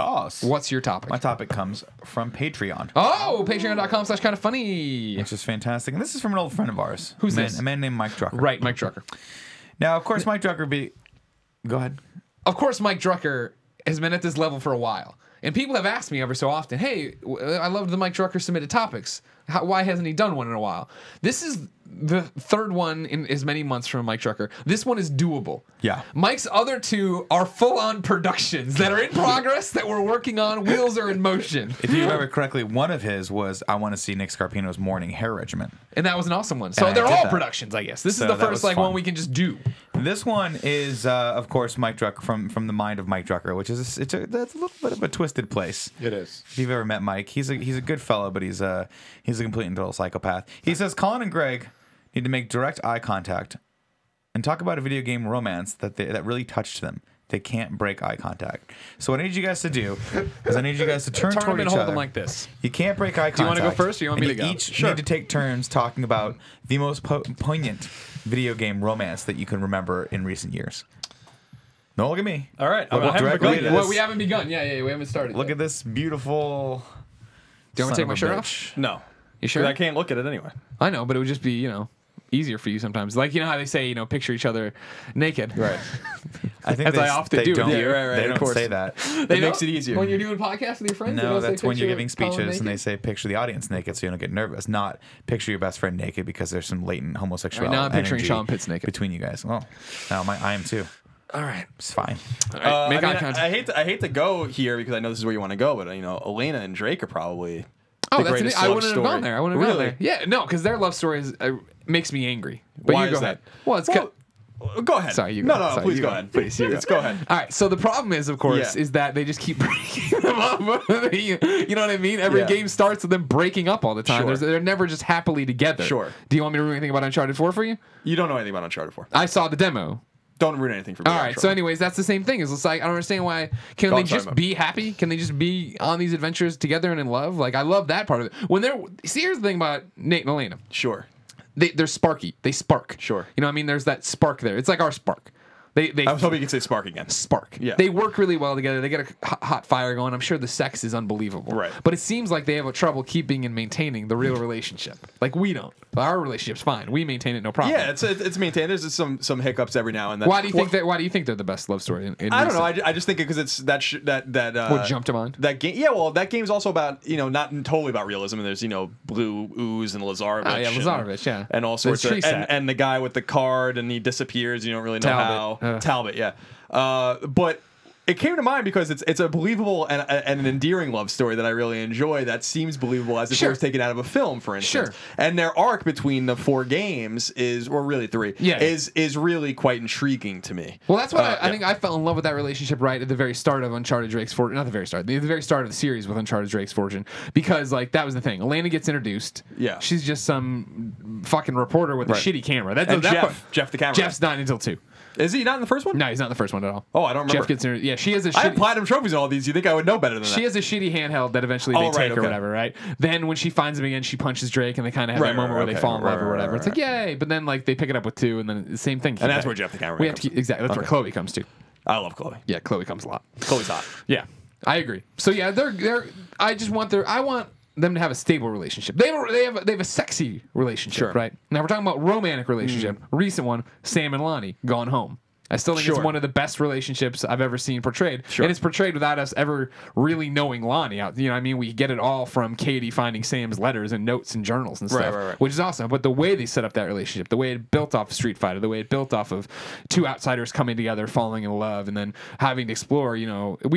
Yes. What's your topic? My topic comes from Patreon. Oh, patreon.com/kindafunny. Which is fantastic. And this is from an old friend of ours. Who's this? A man named Mike Drucker. Right, Mike Drucker. Now, of course, Mike Drucker Go ahead. Of course, Mike Drucker has been at this level for a while. And people have asked me ever so often, hey, I loved the Mike Drucker submitted topics. Why hasn't he done one in a while? This is the third one in as many months from Mike Drucker. This one is doable. Yeah. Mike's other two are full-on productions that are in progress that we're working on. Wheels are in motion. If you remember correctly, one of his was I want to see Nick Scarpino's morning hair regimen. And that was an awesome one. So And they're all that. productions, I guess. This So is the that first was one fun. we can just do. This one is, of course, Mike Drucker from the mind of Mike Drucker, which is that's a little bit of a twisted place. It is. If you've ever met Mike, he's a good fellow, but he's a complete and total psychopath. He says Colin and Greg need to make direct eye contact and talk about a video game romance that really touched them. They can't break eye contact. So what I need you guys to do is I need you guys to turn Turn toward them and each hold other. them like this. You can't break eye contact. Do you want to go first or you want me to And go? you each need to take turns talking about the most poignant video game romance that you can remember in recent years. Don't look at me. All right. Look I haven't directly begun at yet. this. We haven't begun. Yeah, we haven't started. Look yet. at this beautiful. Do you want me to take son my of a shirt bitch. off? No. You sure? 'Cause I can't look at it anyway. I know, but it would just be, easier for you sometimes. Like, you know how they say, picture each other naked. Right. I think As I often they do with don't, you. Yeah, right, They of don't course. say that. They makes don't? it easier. When you're doing podcasts with your friends? they No, don't say that's when you're picture giving Colin speeches and they naked? say picture the audience naked so you don't get nervous. Not picture your best friend naked because there's some latent homosexuality. Right, now I'm picturing energy Sean Pitts naked. between you guys. Well, no, I am too. All right. It's fine. All right. Make eye I contact. hate to go here because I know this is where you want to go, but Elena and Drake are probably Oh, the that's greatest I love wouldn't have story. gone there. I wouldn't have Really? gone there. Yeah, no, because their love story makes me angry. But Why you go is ahead. that? Well, it's Go ahead. Sorry, you go. No, Sorry, please you go go. ahead. Please, you Let's go ahead. All right. So the problem is, of course, Yeah. is that they just keep breaking them up. You know what I mean? Every Yeah. game starts with them breaking up all the time. Sure. They're never just happily together. Sure. Do you want me to ruin anything about Uncharted 4 for you? You don't know anything about Uncharted 4. I saw the demo. Don't ruin anything for me. All right. So, anyways, that's the same thing. It's like I don't understand why. Can Go they on, sorry, just Mo. be happy? Can they just be on these adventures together and in love? Like I love that part of it. When they're here's the thing about Nate and Elena. Sure. They're sparky. They spark. Sure. You know what I mean? There's that spark there. It's like our spark. They I was hoping you could say Spark again. spark. Yeah. They work really well together. They get a hot fire going. I'm sure the sex is unbelievable. Right. But it seems like they have a trouble keeping and maintaining the real relationship. Like we don't. Our relationship's fine. We maintain it no problem. Yeah, it's maintained. There's some hiccups every now and then. Why do you think that? Why do you think they're the best love story? In I don't know. recent- I just think it because it's that What jumped to mind? That game. Yeah, well, that game's also about not totally about realism. And there's Blue Ooze and Lazarovich. Oh, yeah, Lazarovich, yeah. and all The sorts of tree set. and the guy with the card and he disappears. You don't really know Talbot. how. Talbot, yeah. But it came to mind because it's a believable and an endearing love story that I really enjoy. That seems believable as if it Sure. was taken out of a film, for instance. Sure. And their arc between the 4 games or really 3, Yeah. is really quite intriguing to me. Well, that's what I yeah. think. I fell in love with that relationship right at the very start of Uncharted Drake's Fortune. Not the very start. The very start of the series with Uncharted Drake's Fortune, because like that was the thing. Elena gets introduced. Yeah. she's just some fucking reporter with a Right. shitty camera. That's And that Jeff the camera. Jeff's not until 2. Is he not in the first one? No, he's not in the first one at all. Oh, I don't remember. Jeff gets introduced. Yeah, she has a I have shitty. platinum trophies in all these. You think I would know better than that? She has a shitty handheld that eventually they Oh, right, take or okay. whatever, right? Then when she finds him again, she punches Drake, and they kind of have Right, that moment right, where they okay. fall in love Right, or whatever. right, It's like yay, but then like they pick it up with 2, and then the same thing. And that's where Jeff the cameraman We have to comes. keep, exactly. That's where Chloe comes to. I love Chloe. Yeah, Chloe comes a lot. Chloe's hot. Yeah, I agree. So yeah, they're. I just want I want them to have a stable relationship. They have a sexy relationship, Sure. right? Now we're talking about romantic relationship. Recent one, Sam and Lonnie, Gone Home. I still think Sure. it's one of the best relationships I've ever seen portrayed. Sure. And it's portrayed without us ever really knowing Lonnie. You know what I mean? We get it all from Katie finding Sam's letters and notes and journals and stuff, right. which is awesome. But the way they set up that relationship, the way it built off of Street Fighter, the way it built off of 2 outsiders coming together, falling in love, and then having to explore, we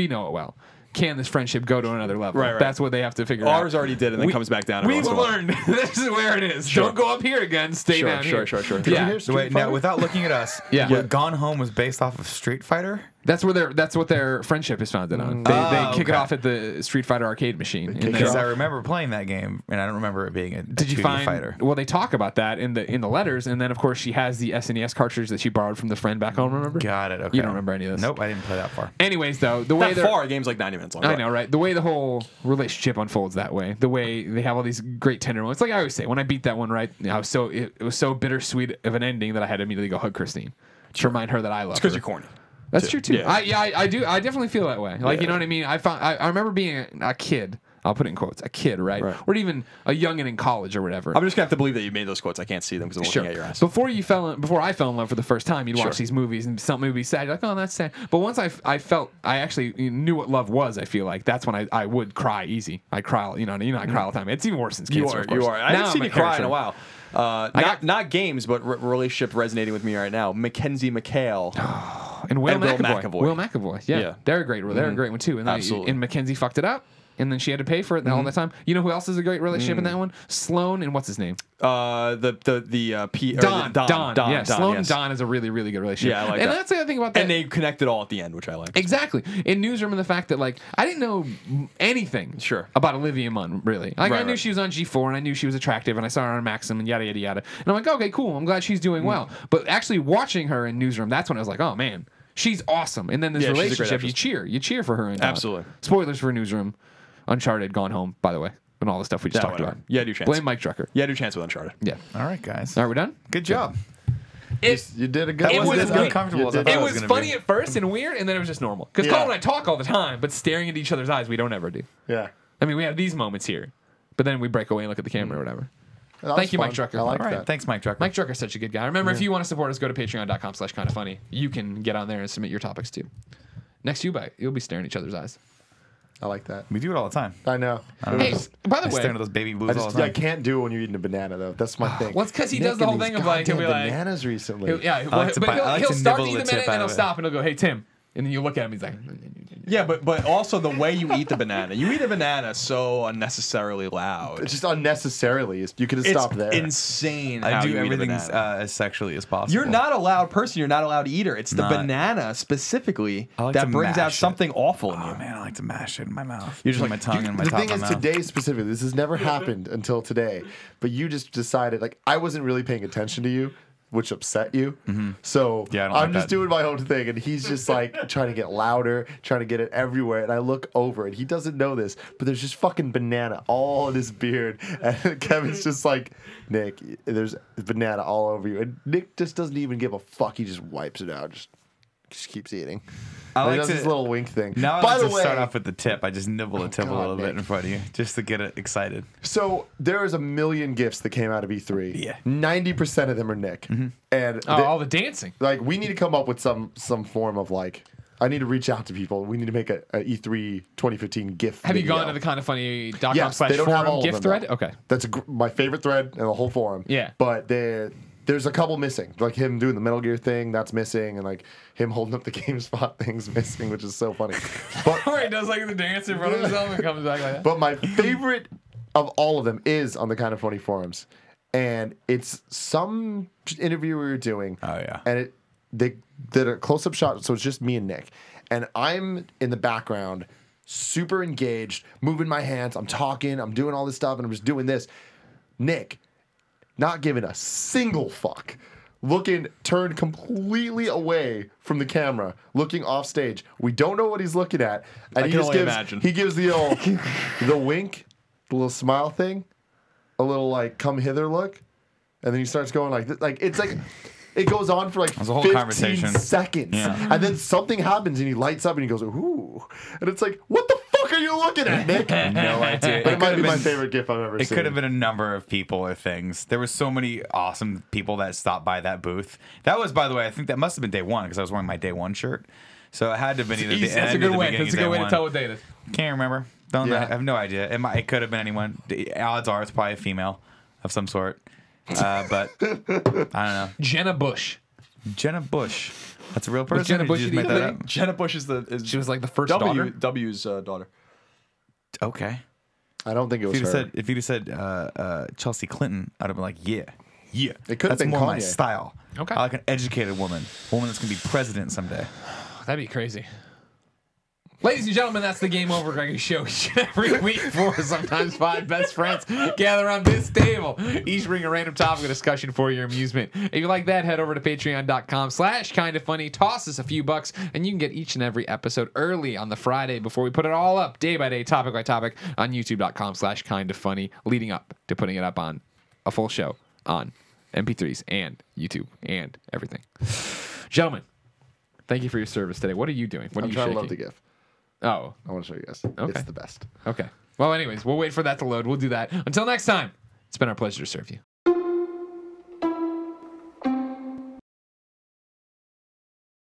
know it well. Can this friendship go to another level? Right. That's what they have to figure out. Ours already did, and then comes back down. every We've once in a while. learned this is where it is. Sure. Don't go up here again. Stay down here. Sure. Yeah. So wait, now without looking at us, Yeah. Gone Home was based off of Street Fighter. That's what their friendship is founded on. They kick it off at the Street Fighter arcade machine. And Because then- I remember playing that game, and I don't remember it being a did you 2D find? fighter. Well, they talk about that in the letters, and then of course she has the SNES cartridge that she borrowed from the friend back home. Remember? Got it. Okay. You don't remember any of this? Nope, I didn't play that far. Anyways, though, the way That they're far, a game's like 90 minutes long. I know, right? The way the whole relationship unfolds that way, the way they have all these great tender moments. Like I always say, when I beat that one, right, it was so bittersweet of an ending that I had to immediately go hug Christine to remind her that I love her. It's because you're corny. That's true too. Yeah. I do. I definitely feel that way. Like, you know what I mean? I remember being a kid. I'll put it in quotes. A kid, right? Or even a youngin' in college or whatever. I'm just gonna have to believe that you made those quotes. I can't see them because I'm looking at your ass. Before I fell in love for the first time, you'd watch these movies and something would be sad. You're like, oh, that's sad. But once I actually knew what love was. I feel like that's when I would cry easy. I cry, I cry all the time. It's even worse since cancer. You are. I haven't seen you cry in a while. Not games, but relationship resonating with me right now. Mackenzie McHale and Will McAvoy. McAvoy. Will McAvoy. Yeah. They're a great. They're a great one too. And Absolutely. And Mackenzie fucked it up. And then she had to pay for it all the time. You know who else is a great relationship in that one? Sloan and what's his name? Don. Yeah, Sloan and Don is a really, really good relationship. Yeah, I like and that. that's the other thing about that. And they connected all at the end, which I like. Exactly. In Newsroom and the fact that, like, I didn't know anything about Olivia Munn, really. Like, I knew she was on G4 and I knew she was attractive and I saw her on Maxim and yada, yada, yada. And I'm like, okay, cool. I'm glad she's doing well. But actually watching her in Newsroom, that's when I was like, oh, man, she's awesome. And then this relationship, you cheer for her. And, absolutely. Spoilers for Newsroom. Uncharted, Gone Home, by the way, and all the stuff we just talked about. Yeah, do chance. Blame Mike Drucker. Yeah, do chance with Uncharted. Yeah. All right, guys. Are we done? Good job. You did a good That one. wasn't as uncomfortable as I thought It it was gonna funny be. at first and weird, and then it was just normal. Because Colin and I talk all the time, but staring into each other's eyes, we don't ever do. Yeah. I mean, we have these moments here, but then we break away and look at the camera or whatever. That was Thank you, fun. Mike Drucker. I like All right. that. Thanks, Mike Drucker. Mike Drucker's such a good guy. Remember, if you want to support us, go to patreon.com/kindoffunny. You can get on there and submit your topics too. Next you'll be staring at each other's eyes. I like that. We do it all the time. I know. Hey, by the I stare way, into those baby blues all the I time. can't do it when you're eating a banana though. That's my thing. well, it's because he Nick does the and whole these thing of like, he'll be goddamn like, bananas recently. he'll start to nibble eat the the tip minute and then out he'll of it. stop and he'll go, hey, Tim. And then you look at him, he's like, Yeah, but also the way you eat the banana. You eat a banana so unnecessarily loud. It's just unnecessarily. You could have stopped there. Insane. I how do you eat a everything banana. as sexually as possible. You're not a loud person. You're not a loud eater. It's the Not. banana specifically I like that to brings out mash it. something awful in you. Oh man, I like to mash it in my mouth. You're just Between like, my tongue and my the top thing of is, my mouth. today specifically, this has never happened until today. But you just decided, like, I wasn't really paying attention to you, which upset you. So Yeah, I don't I'm like just that. doing my own thing, and he's just like trying to get louder, trying to get it everywhere. And I look over, and he doesn't know this, but there's just fucking banana all in his beard. And Kevin's just like, Nick, there's banana all over you. And Nick just doesn't even give a fuck. He just wipes it out. Just keeps eating. I And he like does to this little wink thing. Now By I the like to way, start off with the tip. I just nibble the tip a God, little bit Nick. in front of you, just to get it excited. so there is a million gifts that came out of E3. Yeah. 90% of them are Nick. And all the dancing. like we need to come up with some form of like I need to reach out to people. We need to make a E3 2015 gift. Have you video. gone to the kindoffunny.com Yes, they don't have all /forum of gift them, thread? though. Okay. That's my favorite thread in the whole forum. Yeah. But there's a couple missing. Like him doing the Metal Gear thing, that's missing, and like him holding up the GameSpot thing's missing, which is so funny. But Where he does like the dance in front of himself and comes back like that. But my favorite of all of them is on the Kind of Funny forums, and it's some interview we were doing. Oh, yeah. And they did a close-up shot, so it's just me and Nick, and I'm in the background, super engaged, moving my hands. I'm talking, I'm doing all this stuff, and I'm just doing this. Nick, not giving a single fuck. Turned completely away from the camera, looking off stage. We don't know what he's looking at. And I can only imagine. He gives the old, the wink, the little smile thing, a little like come hither look, and then he starts going like this. Like it's like it goes on for like It's a whole 15 conversation. seconds, Yeah. and then something happens and he lights up and he goes ooh, and it's like what the fuck are you looking at, Nick? No idea. But it might could've be my been- favorite GIF I've ever It seen. could have been a number of people or things. There were so many awesome people that stopped by that booth. That was, by the way, I think that must have been day one because I was wearing my day one shirt. So it had to have been either the That's end a or good the way. beginning That's a of good way day to tell one. what date it is. Can't remember. Yeah. I have no idea. It could have been anyone. The odds are it's probably a female of some sort. But I don't know. Jenna Bush. Jenna Bush. That's a real person. Jenna Or did Bush you just the make that thing? up? Jenna Bush is She was like the first W, daughter. W's daughter. Okay. I don't think it was her. If you'd have said Chelsea Clinton, I'd have been like, yeah. It could have That's been more my Kanye. style. Okay. I like an educated woman. A woman that's going to be president someday. That'd be crazy. Ladies and gentlemen, that's the Game Over Greggy show. Each and every week, 4, sometimes 5 best friends gather on this table. Each bring a random topic of discussion for your amusement. If you like that, head over to patreon.com/kindoffunny. Toss us a few bucks, and you can get each and every episode early on the Friday before we put it all up, day by day, topic by topic, on youtube.com/kindoffunny, leading up to putting it up on a full show on MP3s and YouTube and everything. Gentlemen, Thank you for your service today. What are you doing? What are I'm you trying shaking? to load the GIF. Oh, I want to show you guys. Okay. It's the best. okay. Well, anyways, we'll wait for that to load. We'll do that. Until next time, it's been our pleasure to serve you.